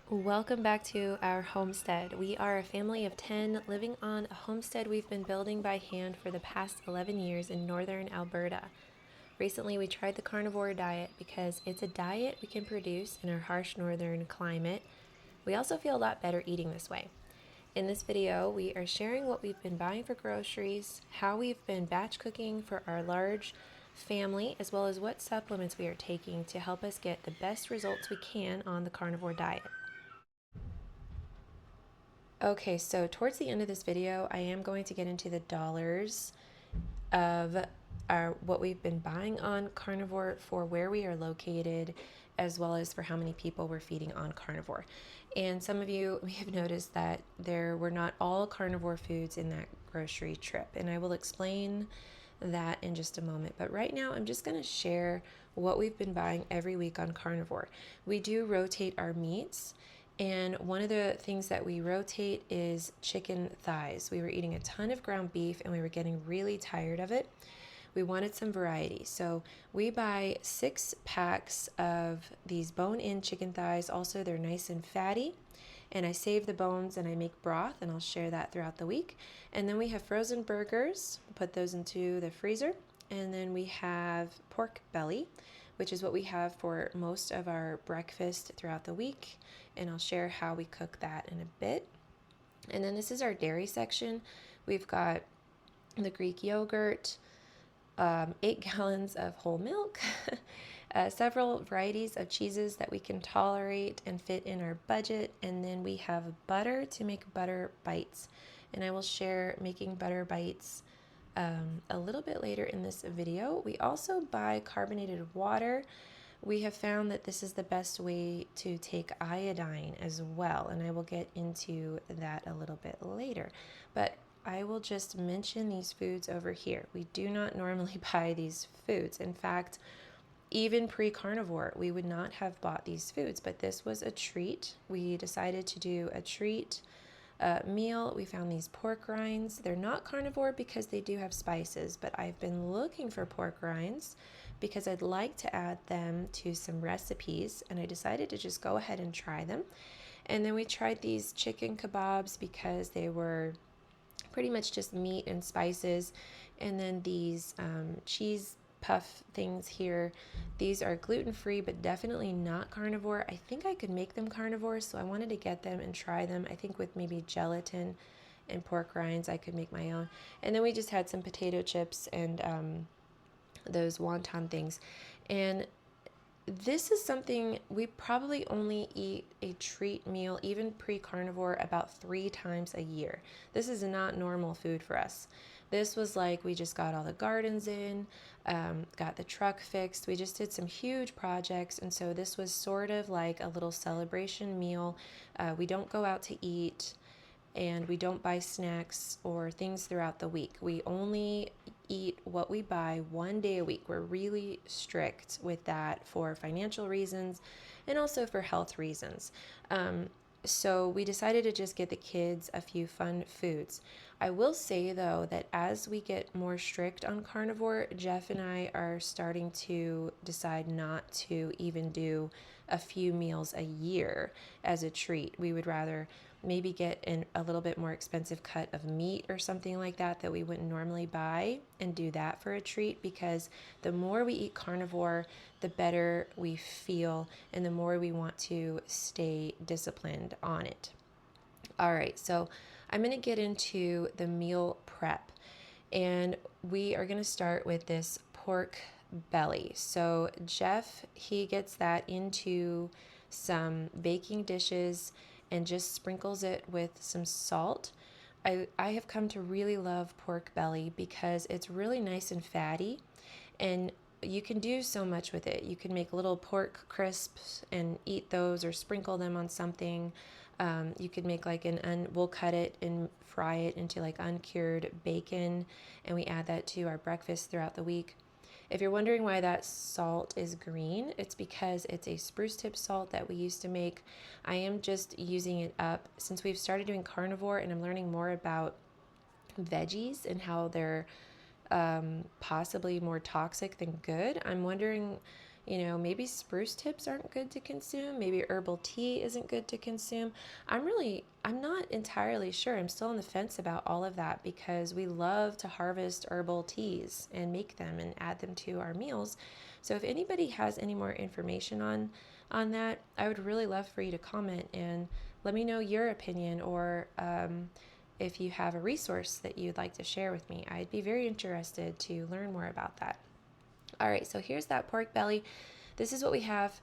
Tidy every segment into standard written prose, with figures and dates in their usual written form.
Welcome back to our homestead. We are a family of 10 living on a homestead we've been building by hand for the past 11 years in northern Alberta. Recently, we tried the carnivore diet because it's a diet we can produce in our harsh northern climate. We also feel a lot better eating this way. In this video, we are sharing what we've been buying for groceries, how we've been batch cooking for our large family, as well as what supplements we are taking to help us get the best results we can on the carnivore diet. Okay, so towards the end of this video, I am going to get into the dollars of what we've been buying on carnivore for where we are located, as well as for how many people we're feeding on carnivore. And some of you may have noticed that there were not all carnivore foods in that grocery trip, and I will explain that in just a moment. But right now, I'm just going to share what we've been buying every week on carnivore. We do rotate our meats. And one of the things that we rotate is chicken thighs. We were eating a ton of ground beef and we were getting really tired of it. We wanted some variety. So we buy 6 packs of these bone-in chicken thighs. Also, they're nice and fatty. And I save the bones and I make broth, and I'll share that throughout the week. And then we have frozen burgers. Put those into the freezer. And then we have pork belly, which is what we have for most of our breakfast throughout the week. And I'll share how we cook that in a bit. And then this is our dairy section. We've got the Greek yogurt, 8 gallons of whole milk, several varieties of cheeses that we can tolerate and fit in our budget. And then we have butter to make butter bites. And I will share making butter bites a little bit later in this video. We also buy carbonated water. We have found that this is the best way to take iodine as well, and I will get into that a little bit later. But I will just mention these foods over here. We do not normally buy these foods. In fact, even pre-carnivore, we would not have bought these foods, but this was a treat. We decided to do a treat meal. We found these pork rinds. They're not carnivore because they do have spices, but I've been looking for pork rinds because I'd like to add them to some recipes, and I decided to just go ahead and try them. And then we tried these chicken kebabs because they were pretty much just meat and spices. And then these cheese puff things here, these are gluten-free but definitely not carnivore. I think I could make them carnivore, so I wanted to get them and try them. I think with maybe gelatin and pork rinds I could make my own. And then we just had some potato chips and those wonton things. And this is something we probably only eat a treat meal, even pre-carnivore, about 3 times a year. This is not normal food for us. This was like we just got all the gardens in, got the truck fixed. We just did some huge projects, and so this was sort of like a little celebration meal. We don't go out to eat, and we don't buy snacks or things throughout the week. We only eat what we buy 1 day a week. We're really strict with that for financial reasons and also for health reasons. So we decided to just get the kids a few fun foods. I will say though that as we get more strict on carnivore, Geoff and I are starting to decide not to even do a few meals a year as a treat. We would rather maybe get a little bit more expensive cut of meat or something like that that we wouldn't normally buy and do that for a treat, because the more we eat carnivore, the better we feel and the more we want to stay disciplined on it. All right, so I'm going to get into the meal prep, and we are going to start with this pork belly. So Geoff, he gets that into some baking dishes and just sprinkles it with some salt. I have come to really love pork belly because it's really nice and fatty, and you can do so much with it. You can make little pork crisps and eat those or sprinkle them on something. You could make like we'll cut it and fry it into like uncured bacon, and we add that to our breakfast throughout the week. If you're wondering why that salt is green, it's because it's a spruce tip salt that we used to make. I am just using it up since we've started doing carnivore, and I'm learning more about veggies and how they're possibly more toxic than good. I'm wondering Maybe spruce tips aren't good to consume. Maybe herbal tea isn't good to consume. I'm not entirely sure. I'm still on the fence about all of that because we love to harvest herbal teas and make them and add them to our meals. So if anybody has any more information on that, I would really love for you to comment and let me know your opinion, or if you have a resource that you'd like to share with me. I'd be very interested to learn more about that. All right, so here's that pork belly. This is what we have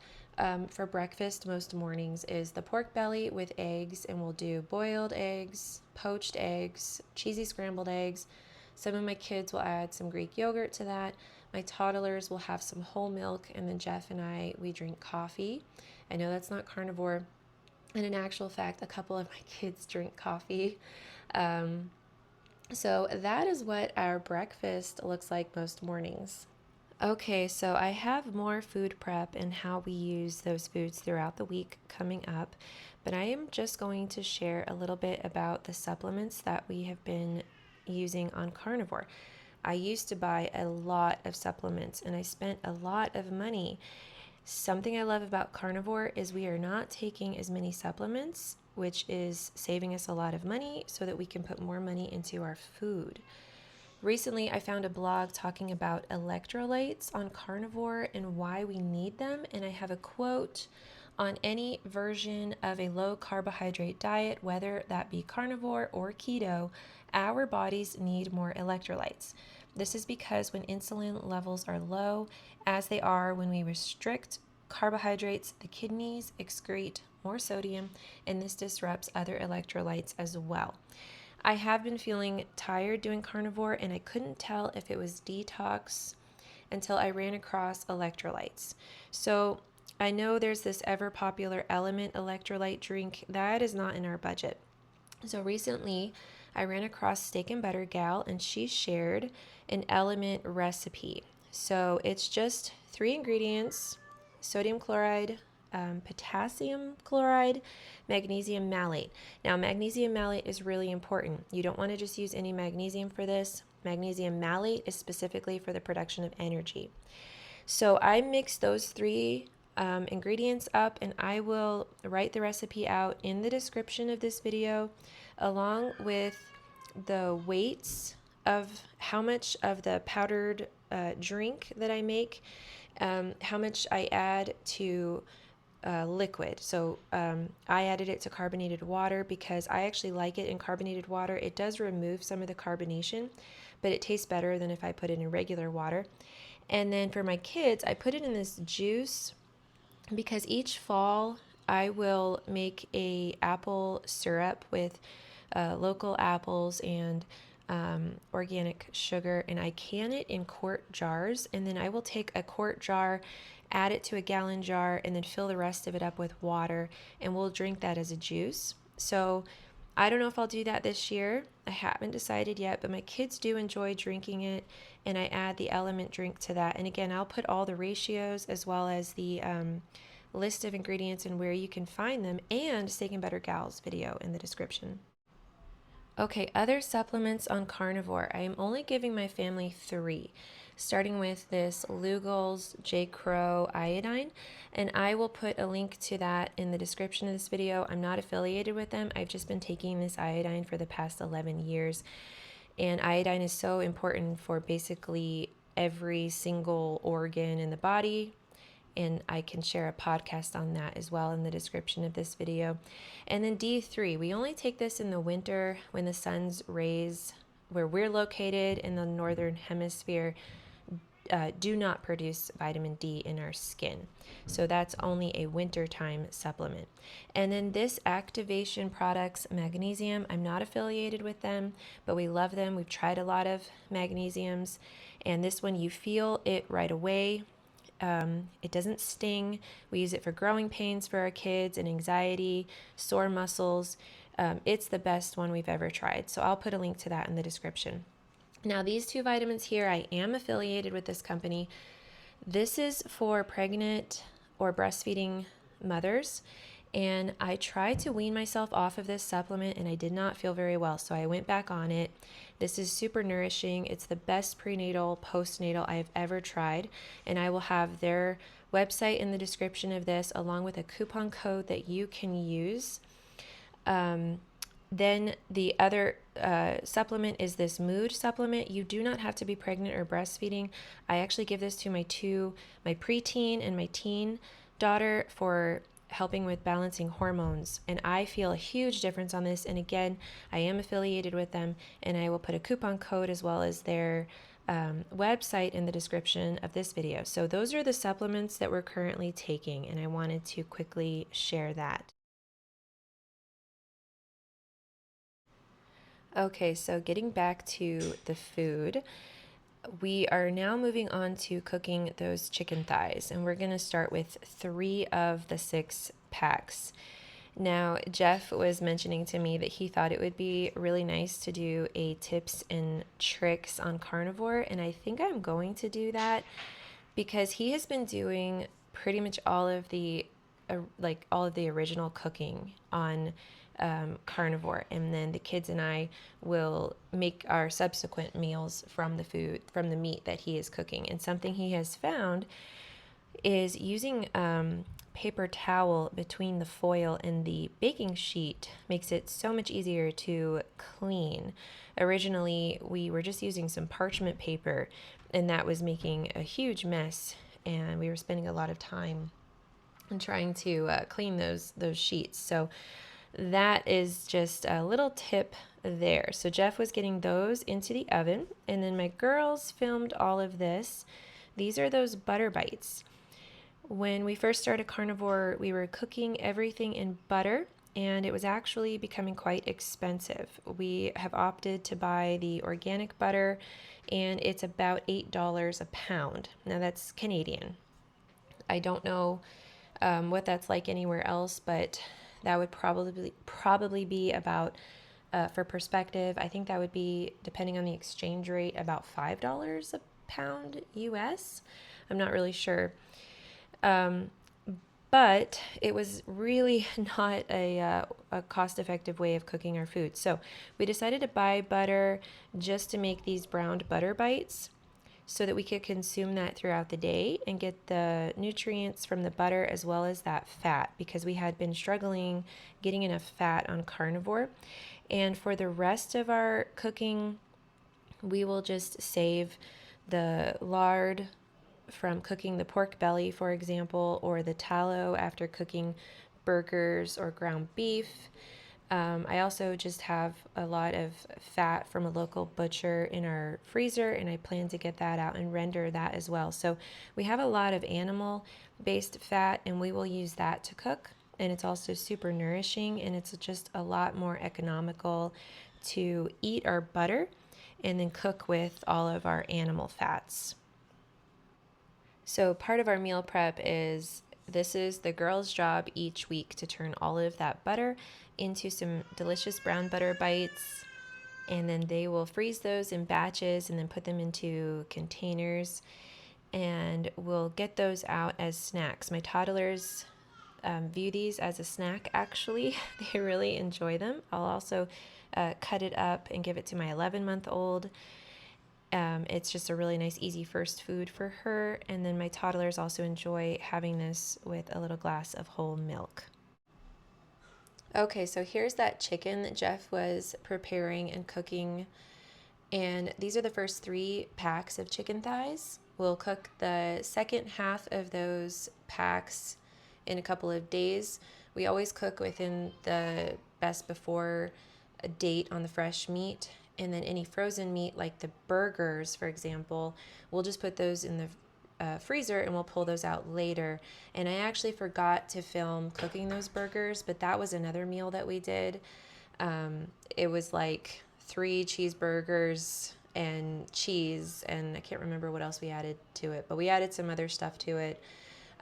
for breakfast most mornings is the pork belly with eggs, and we'll do boiled eggs, poached eggs, cheesy scrambled eggs. Some of my kids will add some Greek yogurt to that. My toddlers will have some whole milk, and then Geoff and we drink coffee. I know that's not carnivore, and in actual fact, a couple of my kids drink coffee. So that is what our breakfast looks like most mornings. Okay, so I have more food prep and how we use those foods throughout the week coming up, but I am just going to share a little bit about the supplements that we have been using on Carnivore. I used to buy a lot of supplements and I spent a lot of money. Something I love about Carnivore is we are not taking as many supplements, which is saving us a lot of money so that we can put more money into our food. Recently, I found a blog talking about electrolytes on Carnivore and why we need them, and I have a quote: on any version of a low carbohydrate diet, whether that be carnivore or keto, our bodies need more electrolytes. This is because when insulin levels are low, as they are when we restrict carbohydrates, the kidneys excrete more sodium, and this disrupts other electrolytes as well. I have been feeling tired doing Carnivore, and I couldn't tell if it was detox until I ran across electrolytes. So I know there's this ever popular Element electrolyte drink that is not in our budget. So recently I ran across Steak and Butter Gal, and she shared an Element recipe. So it's just 3 ingredients: sodium chloride, potassium chloride, magnesium malate. Now, magnesium malate is really important. You don't want to just use any magnesium for this. Magnesium malate is specifically for the production of energy. So I mix those 3 ingredients up, and I will write the recipe out in the description of this video, along with the weights of how much of the powdered drink that I make, how much I add to liquid. So I added it to carbonated water because I actually like it in carbonated water. It does remove some of the carbonation, but it tastes better than if I put it in regular water. And then for my kids, I put it in this juice because each fall I will make a apple syrup with local apples and organic sugar, and I can it in quart jars, and then I will take a quart jar, add it to a gallon jar, and then fill the rest of it up with water, and we'll drink that as a juice. So I don't know if I'll do that this year. I haven't decided yet, but my kids do enjoy drinking it, and I add the Element drink to that. And again, I'll put all the ratios as well as the list of ingredients and where you can find them, and Steak and Butter Gal's video in the description. Okay, other supplements on Carnivore. I am only giving my family 3, starting with this Lugol's J. Crow iodine, and I will put a link to that in the description of this video. I'm not affiliated with them. I've just been taking this iodine for the past 11 years, and iodine is so important for basically every single organ in the body, and I can share a podcast on that as well in the description of this video. And then D3, we only take this in the winter when the sun's rays, where we're located in the northern hemisphere, do not produce vitamin D in our skin. So that's only a wintertime supplement. And then this Activation Products Magnesium, I'm not affiliated with them, but we love them. We've tried a lot of magnesiums, and this one you feel it right away. It doesn't sting. We use it for growing pains for our kids and anxiety, sore muscles. It's the best one we've ever tried. So I'll put a link to that in the description. Now, these 2 vitamins here, I am affiliated with this company. This is for pregnant or breastfeeding mothers, and I tried to wean myself off of this supplement, and I did not feel very well, so I went back on it. This is super nourishing. It's the best prenatal, postnatal I have ever tried, and I will have their website in the description of this, along with a coupon code that you can use. Then the other supplement is this mood supplement. You do not have to be pregnant or breastfeeding. I actually give this to my preteen and my teen daughter for helping with balancing hormones. And I feel a huge difference on this. And again, I am affiliated with them, and I will put a coupon code as well as their website in the description of this video. So those are the supplements that we're currently taking, and I wanted to quickly share that. Okay, so getting back to the food, we are now moving on to cooking those chicken thighs, and we're going to start with 3 of the 6 packs. Now, Geoff was mentioning to me that he thought it would be really nice to do a tips and tricks on carnivore, and I think I'm going to do that because he has been doing pretty much all of the original cooking on carnivore, and then the kids and I will make our subsequent meals from the meat that he is cooking. And something he has found is using paper towel between the foil and the baking sheet makes it so much easier to clean. Originally, we were just using some parchment paper, and that was making a huge mess, and we were spending a lot of time trying to clean those sheets. So that is just a little tip there. So Geoff was getting those into the oven, and then my girls filmed all of this. These are those butter bites. When we first started carnivore, we were cooking everything in butter, and it was actually becoming quite expensive. We have opted to buy the organic butter, and it's about $8 a pound. Now that's Canadian. I don't know what that's like anywhere else, but that would probably be about, for perspective, I think that would be, depending on the exchange rate, about $5 a pound US. I'm not really sure. But it was really not a cost-effective way of cooking our food. So we decided to buy butter just to make these browned butter bites, so that we could consume that throughout the day and get the nutrients from the butter as well as that fat, because we had been struggling getting enough fat on carnivore. And for the rest of our cooking, we will just save the lard from cooking the pork belly, for example, or the tallow after cooking burgers or ground beef. I also just have a lot of fat from a local butcher in our freezer, and I plan to get that out and render that as well. So we have a lot of animal-based fat, and we will use that to cook. And it's also super nourishing, and it's just a lot more economical to eat our butter and then cook with all of our animal fats. So part of our meal prep is, this is the girls' job each week to turn all of that butter into some delicious brown butter bites, and then they will freeze those in batches and then put them into containers, and we'll get those out as snacks. My toddlers view these as a snack, actually. They really enjoy them. I'll also cut it up and give it to my 11-month-old. It's just a really nice, easy first food for her. And then my toddlers also enjoy having this with a little glass of whole milk. Okay, so here's that chicken that Geoff was preparing and cooking. And these are the first 3 packs of chicken thighs. We'll cook the second half of those packs in a couple of days. We always cook within the best before date on the fresh meat. And then any frozen meat, like the burgers, for example, we'll just put those in the freezer and we'll pull those out later. And I actually forgot to film cooking those burgers, but that was another meal that we did. It was like 3 cheeseburgers and cheese, and I can't remember what else we added to it, but we added some other stuff to it.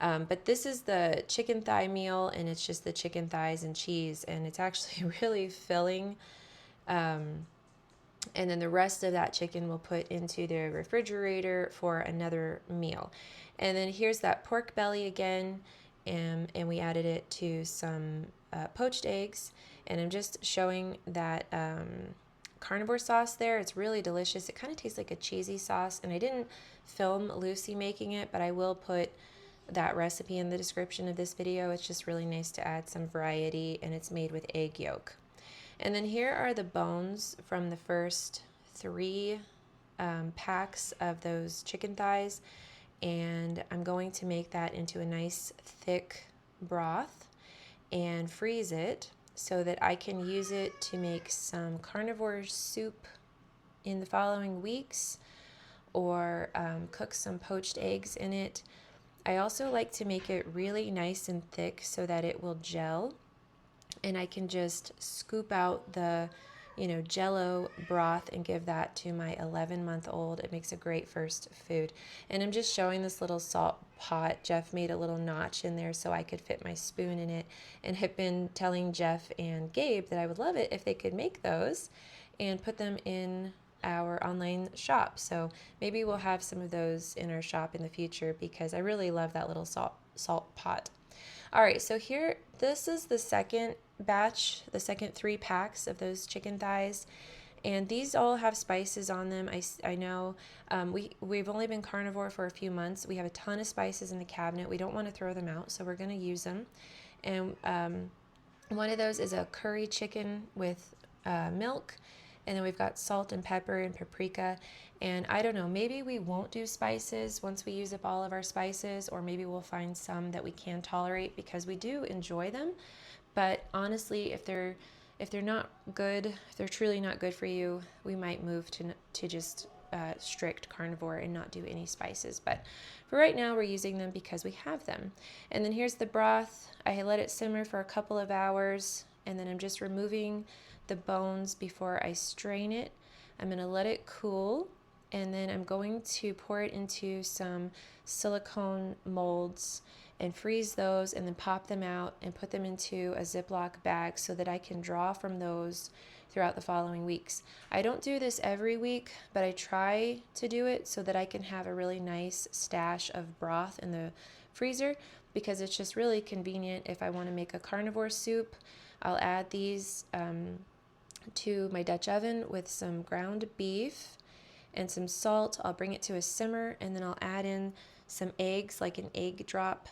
But this is the chicken thigh meal, and it's just the chicken thighs and cheese, and it's actually really filling. And then the rest of that chicken we'll put into the refrigerator for another meal. And then here's that pork belly again, and we added it to some poached eggs. And I'm just showing that carnivore sauce there. It's really delicious. It kind of tastes like a cheesy sauce, and I didn't film Lucy making it, but I will put that recipe in the description of this video. It's just really nice to add some variety, and it's made with egg yolk. And then here are the bones from the first 3 packs of those chicken thighs, and I'm going to make that into a nice thick broth and freeze it so that I can use it to make some carnivore soup in the following weeks, or cook some poached eggs in it. I also like to make it really nice and thick so that it will gel, and I can just scoop out the jello broth and give that to my 11-month-old. It makes a great first food. And I'm just showing this little salt pot. Geoff made a little notch in there so I could fit my spoon in it, and have been telling Geoff and Gabe that I would love it if they could make those and put them in our online shop. So maybe we'll have some of those in our shop in the future, because I really love that little salt pot. All right, so here, this is the second batch, the second 3 packs of those chicken thighs, and these all have spices on them. I know we've only been carnivore for a few months. We have a ton of spices in the cabinet. We don't want to throw them out, so we're going to use them. And one of those is a curry chicken with milk. And then we've got salt and pepper and paprika. And I don't know, maybe we won't do spices once we use up all of our spices, or maybe we'll find some that we can tolerate, because we do enjoy them. But honestly, if they're not good, if they're truly not good for you, we might move to just strict carnivore and not do any spices. But for right now, we're using them because we have them. And then here's the broth. I let it simmer for a couple of hours, and then I'm just removing the bones before I strain it. I'm going to let it cool, and then I'm going to pour it into some silicone molds and freeze those, and then pop them out and put them into a Ziploc bag so that I can draw from those throughout the following weeks. I don't do this every week, but I try to do it so that I can have a really nice stash of broth in the freezer, because it's just really convenient if I want to make a carnivore soup. I'll add these to my Dutch oven with some ground beef and some salt. I'll bring it to a simmer, and then I'll add in some eggs, like an egg drop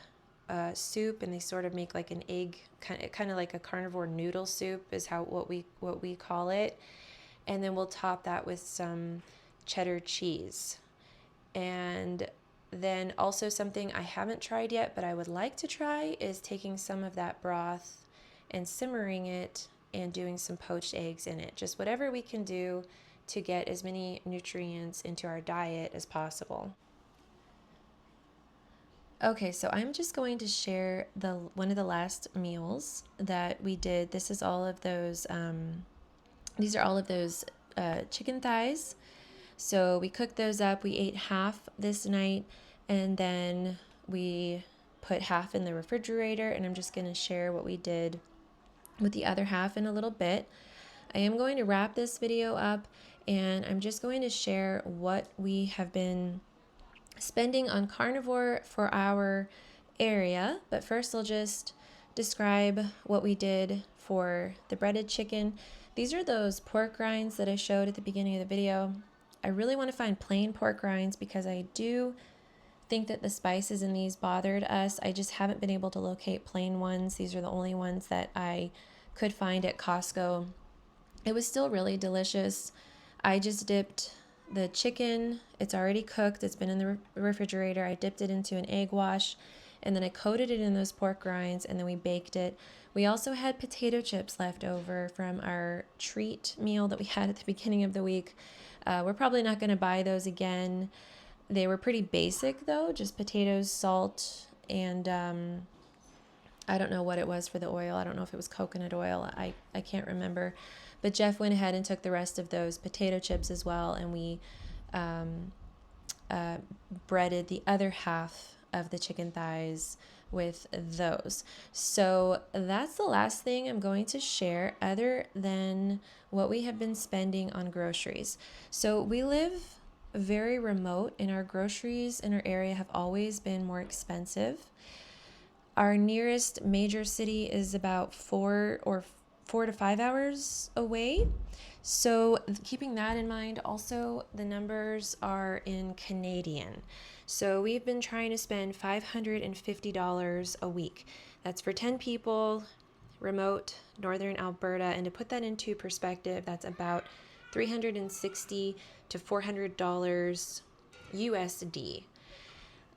soup, and they sort of make like an egg, kind of like a carnivore noodle soup is what we call it. And then we'll top that with some cheddar cheese. And then also something I haven't tried yet, but I would like to try, is taking some of that broth and simmering it and doing some poached eggs in it. Just whatever we can do to get as many nutrients into our diet as possible. Okay, so I'm just going to share one of the last meals that we did. This is all of those, these are all of those chicken thighs. So we cooked those up. We ate half this night, and then we put half in the refrigerator, and I'm just going to share what we did with the other half in a little bit. I am going to wrap this video up, and I'm just going to share what we have been spending on carnivore for our area. But first, I'll just describe what we did for the breaded chicken. These are those pork rinds that I showed at the beginning of the video. I really want to find plain pork rinds, because I do think that the spices in these bothered us. I just haven't been able to locate plain ones. These are the only ones that I could find at Costco. It was still really delicious. I just dipped the chicken. It's already cooked. It's been in the refrigerator. I dipped it into an egg wash, and then I coated it in those pork rinds, and then we baked it. We also had potato chips left over from our treat meal that we had at the beginning of the week. We're probably not going to buy those again. They were pretty basic though, just potatoes, salt, and I don't know what it was for the oil. I don't know if it was coconut oil. I can't remember. But Geoff went ahead and took the rest of those potato chips as well, and we breaded the other half of the chicken thighs with those. So that's the last thing I'm going to share, other than what we have been spending on groceries. So we live very remote, and our groceries in our area have always been more expensive. Our nearest major city is about 4 4 to 5 hours away. So keeping that in mind, also the numbers are in Canadian. So we've been trying to spend $550 a week. That's for 10 people, remote northern Alberta. And to put that into perspective, that's about $360 to $400 USD.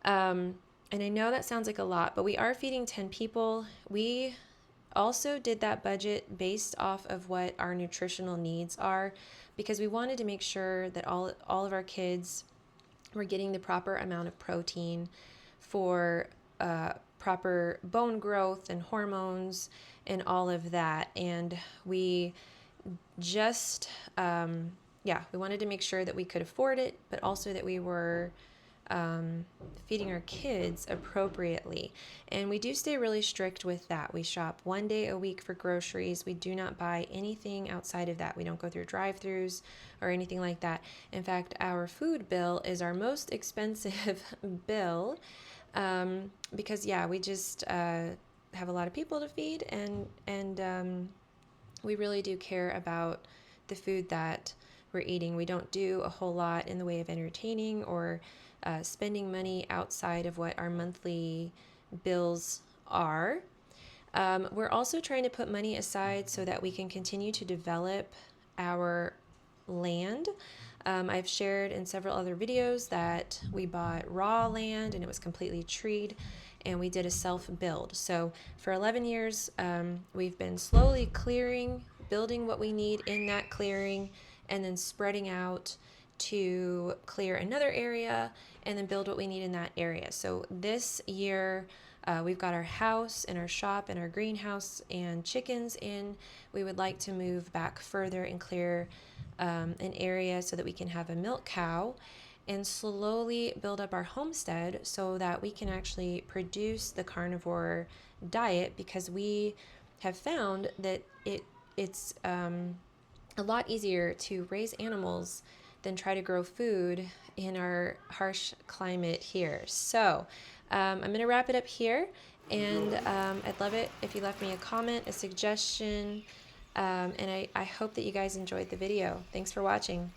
And I know that sounds like a lot, but we are feeding 10 people. We also did that budget based off of what our nutritional needs are, because we wanted to make sure that all of our kids were getting the proper amount of protein for proper bone growth and hormones and all of that. And we just, we wanted to make sure that we could afford it, but also that we were feeding our kids appropriately. And we do stay really strict with that. We shop 1 day a week for groceries. We do not buy anything outside of that. We don't go through drive-thrus or anything like that. In fact, our food bill is our most expensive bill, because we just have a lot of people to feed, and we really do care about the food that we're eating. We don't do a whole lot in the way of entertaining or spending money outside of what our monthly bills are. We're also trying to put money aside so that we can continue to develop our land. I've shared in several other videos that we bought raw land and it was completely treed, and we did a self-build. So for 11 years, we've been slowly clearing, building what we need in that clearing, and then spreading out to clear another area and then build what we need in that area. So this year, we've got our house and our shop and our greenhouse and chickens in. We would like to move back further and clear an area so that we can have a milk cow and slowly build up our homestead so that we can actually produce the carnivore diet, because we have found that it's a lot easier to raise animals than try to grow food in our harsh climate here. So I'm going to wrap it up here, and I'd love it if you left me a comment, a suggestion, and I hope that you guys enjoyed the video. Thanks for watching.